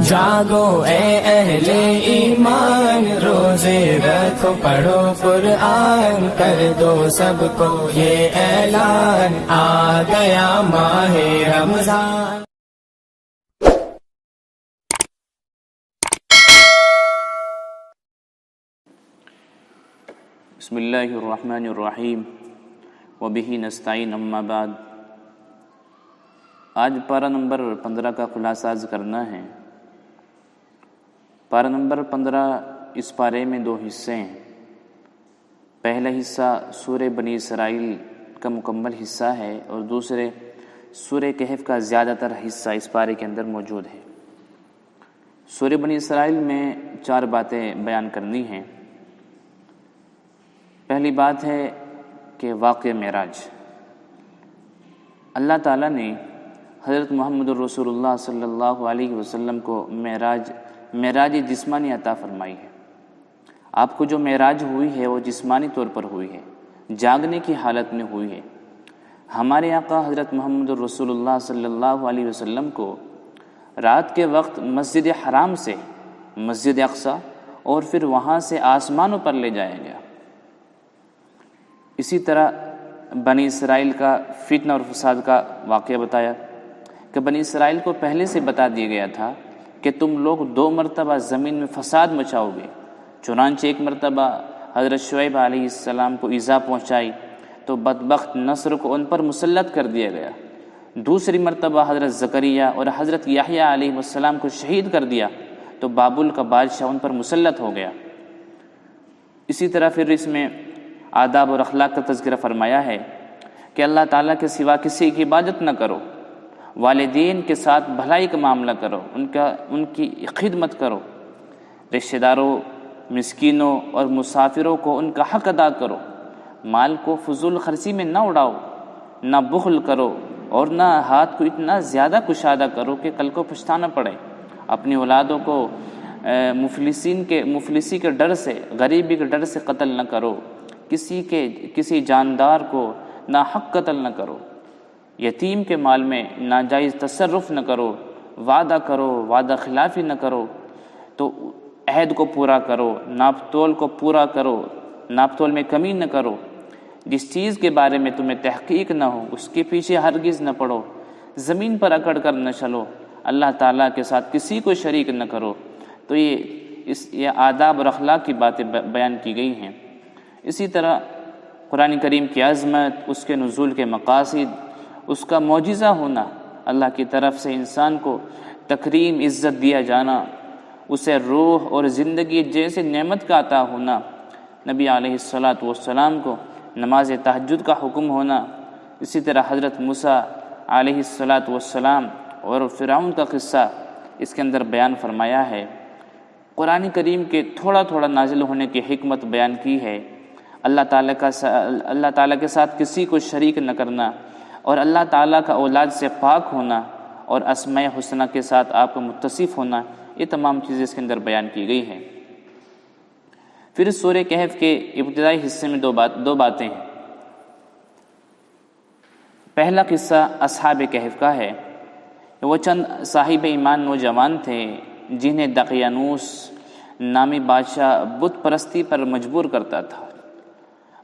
جاگو اے اہل ایمان، روزے رکھو پڑھو قرآن، کر دو سب کو یہ اعلان، آ گیا ماہ رمضان۔ بسم اللہ الرحمن الرحیم وبہ نستعین، اما بعد۔ آج پارہ نمبر 15 کا خلاصہ عرض کرنا ہے۔ پارہ نمبر 15 اس پارے میں دو حصے ہیں۔ پہلا حصہ سورہ بنی اسرائیل کا مکمل حصہ ہے اور دوسرے سورہ کہف کا زیادہ تر حصہ اس پارے کے اندر موجود ہے۔ سورہ بنی اسرائیل میں 4 باتیں بیان کرنی ہیں۔ پہلی بات ہے کہ واقعہ معراج۔ اللہ تعالیٰ نے حضرت محمد الرسول اللہ صلی اللہ علیہ وسلم کو معراج جسمانی عطا فرمائی ہے۔ آپ کو جو معراج ہوئی ہے وہ جسمانی طور پر ہوئی ہے، جاگنے کی حالت میں ہوئی ہے۔ ہمارے آقا حضرت محمد الرسول اللہ صلی اللہ علیہ وسلم کو رات کے وقت مسجد حرام سے مسجد اقصی اور پھر وہاں سے آسمانوں پر لے جایا گیا۔ اسی طرح بنی اسرائیل کا فتنہ اور فساد کا واقعہ بتایا کہ بنی اسرائیل کو پہلے سے بتا دیا گیا تھا کہ تم لوگ 2 مرتبہ زمین میں فساد مچاؤ گے۔ چنانچہ ایک مرتبہ حضرت شعیب علیہ السلام کو ایذا پہنچائی تو بدبخت نصر کو ان پر مسلط کر دیا گیا۔ دوسری مرتبہ حضرت زکریا اور حضرت یحییٰ علیہ السلام کو شہید کر دیا تو بابل کا بادشاہ ان پر مسلط ہو گیا۔ اسی طرح پھر اس میں آداب اور اخلاق کا تذکرہ فرمایا ہے کہ اللہ تعالیٰ کے سوا کسی کی عبادت نہ کرو، والدین کے ساتھ بھلائی کا معاملہ کرو، ان کی خدمت کرو، رشتہ داروں، مسکینوں اور مسافروں کو ان کا حق ادا کرو، مال کو فضول خرچی میں نہ اڑاؤ، نہ بخل کرو اور نہ ہاتھ کو اتنا زیادہ کشادہ کرو کہ کل کو پچھتانا پڑے۔ اپنی اولادوں کو مفلسی کے ڈر سے، غریبی کے ڈر سے قتل نہ کرو، کسی جاندار کو ناحق قتل نہ کرو، یتیم کے مال میں ناجائز تصرف نہ کرو، وعدہ خلافی نہ کرو، تو عہد کو پورا کرو، ناپ تول کو پورا کرو، ناپ تول میں کمی نہ کرو، جس چیز کے بارے میں تمہیں تحقیق نہ ہو اس کے پیچھے ہرگز نہ پڑو، زمین پر اکڑ کر نہ چلو، اللہ تعالیٰ کے ساتھ کسی کو شریک نہ کرو۔ تو یہ آداب اور اخلاق کی باتیں بیان کی گئی ہیں۔ اسی طرح قرآن کریم کی عظمت، اس کے نزول کے مقاصد، اس کا معجزہ ہونا، اللہ کی طرف سے انسان کو تکریم، عزت دیا جانا، اسے روح اور زندگی جیسے نعمت کا عطا ہونا، نبی علیہ السلام کو نماز تہجد کا حکم ہونا، اسی طرح حضرت موسیٰ علیہ السلام اور فرعون کا قصہ اس کے اندر بیان فرمایا ہے۔ قرآن کریم کے تھوڑا تھوڑا نازل ہونے کی حکمت بیان کی ہے۔ اللہ تعالیٰ کے ساتھ کسی کو شریک نہ کرنا اور اللہ تعالیٰ کا اولاد سے پاک ہونا اور اسماء حسنہ کے ساتھ آپ کا متصف ہونا، یہ تمام چیزیں اس کے اندر بیان کی گئی ہیں۔ پھر سورہ کہف کے ابتدائی حصے میں دو باتیں ہیں۔ پہلا قصہ اصحاب کہف کا ہے۔ وہ چند صاحب ایمان نوجوان تھے جنہیں دقیانوس نامی بادشاہ بت پرستی پر مجبور کرتا تھا۔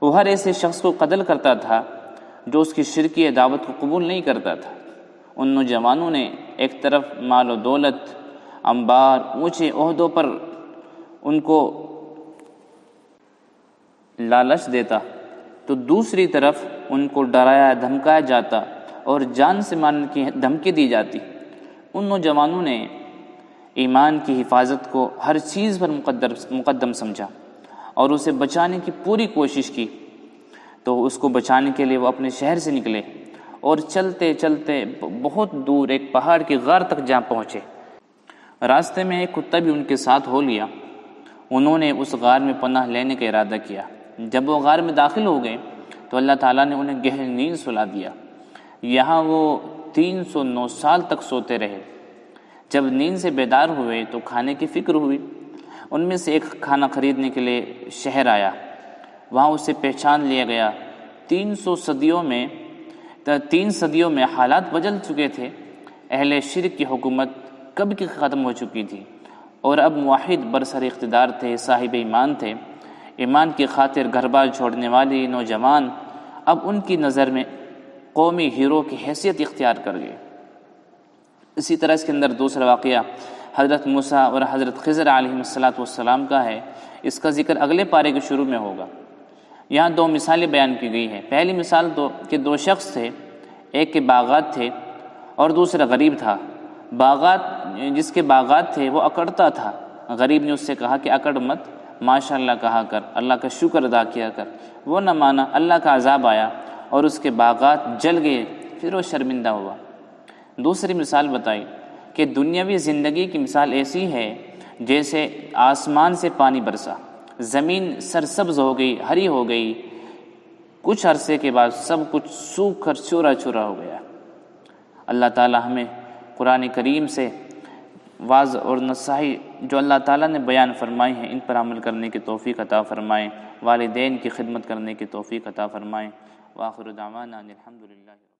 وہ ہر ایسے شخص کو قتل کرتا تھا جو اس کی شرکی دعوت کو قبول نہیں کرتا تھا۔ ان نوجوانوں نے ایک طرف مال و دولت، انبار، اونچے عہدوں پر ان کو لالچ دیتا تو دوسری طرف ان کو ڈرایا دھمکایا جاتا اور جان سے مارنے کی دھمکی دی جاتی۔ ان نوجوانوں نے ایمان کی حفاظت کو ہر چیز پر مقدم سمجھا اور اسے بچانے کی پوری کوشش کی۔ تو اس کو بچانے کے لیے وہ اپنے شہر سے نکلے اور چلتے چلتے بہت دور ایک پہاڑ کی غار تک جا پہنچے۔ راستے میں ایک کتا بھی ان کے ساتھ ہو لیا۔ انہوں نے اس غار میں پناہ لینے کا ارادہ کیا۔ جب وہ غار میں داخل ہو گئے تو اللہ تعالیٰ نے انہیں گہری نیند سلا دیا۔ یہاں وہ 309 سال تک سوتے رہے۔ جب نیند سے بیدار ہوئے تو کھانے کی فکر ہوئی۔ ان میں سے ایک کھانا خریدنے کے لیے شہر آیا، وہاں اسے پہچان لیا گیا۔ 3 صدیوں میں حالات بدل چکے تھے۔ اہل شرک کی حکومت کب کی ختم ہو چکی تھی، اور اب موحد برسر اقتدار تھے، صاحب ایمان تھے۔ ایمان کی خاطر گھر بار چھوڑنے والی نوجوان اب ان کی نظر میں قومی ہیرو کی حیثیت اختیار کر گئے۔ اسی طرح اس کے اندر دوسرا واقعہ حضرت موسیٰ اور حضرت خضر علیہ السلام کا ہے، اس کا ذکر اگلے پارے کے شروع میں ہوگا۔ یہاں دو مثالیں بیان کی گئی ہیں۔ پہلی مثال تو کہ دو شخص تھے، ایک کے باغات تھے اور دوسرا غریب تھا۔ جس کے باغات تھے وہ اکڑتا تھا، غریب نے اس سے کہا کہ اکڑ مت، ماشاء اللہ کہا کر، اللہ کا شکر ادا کیا کر۔ وہ نہ مانا، اللہ کا عذاب آیا اور اس کے باغات جل گئے، پھر وہ شرمندہ ہوا۔ دوسری مثال بتائی کہ دنیاوی زندگی کی مثال ایسی ہے جیسے آسمان سے پانی برسا، زمین سرسبز ہو گئی، ہری ہو گئی، کچھ عرصے کے بعد سب کچھ سوکھ کر چورا چورا ہو گیا۔ اللہ تعالی ہمیں قرآن کریم سے واضح اور نصائی جو اللہ تعالیٰ نے بیان فرمائی ہیں ان پر عمل کرنے کی توفیق عطا فرمائیں، والدین کی خدمت کرنے کی توفیق عطا فرمائیں۔ وآخر دعوانا الحمدللہ۔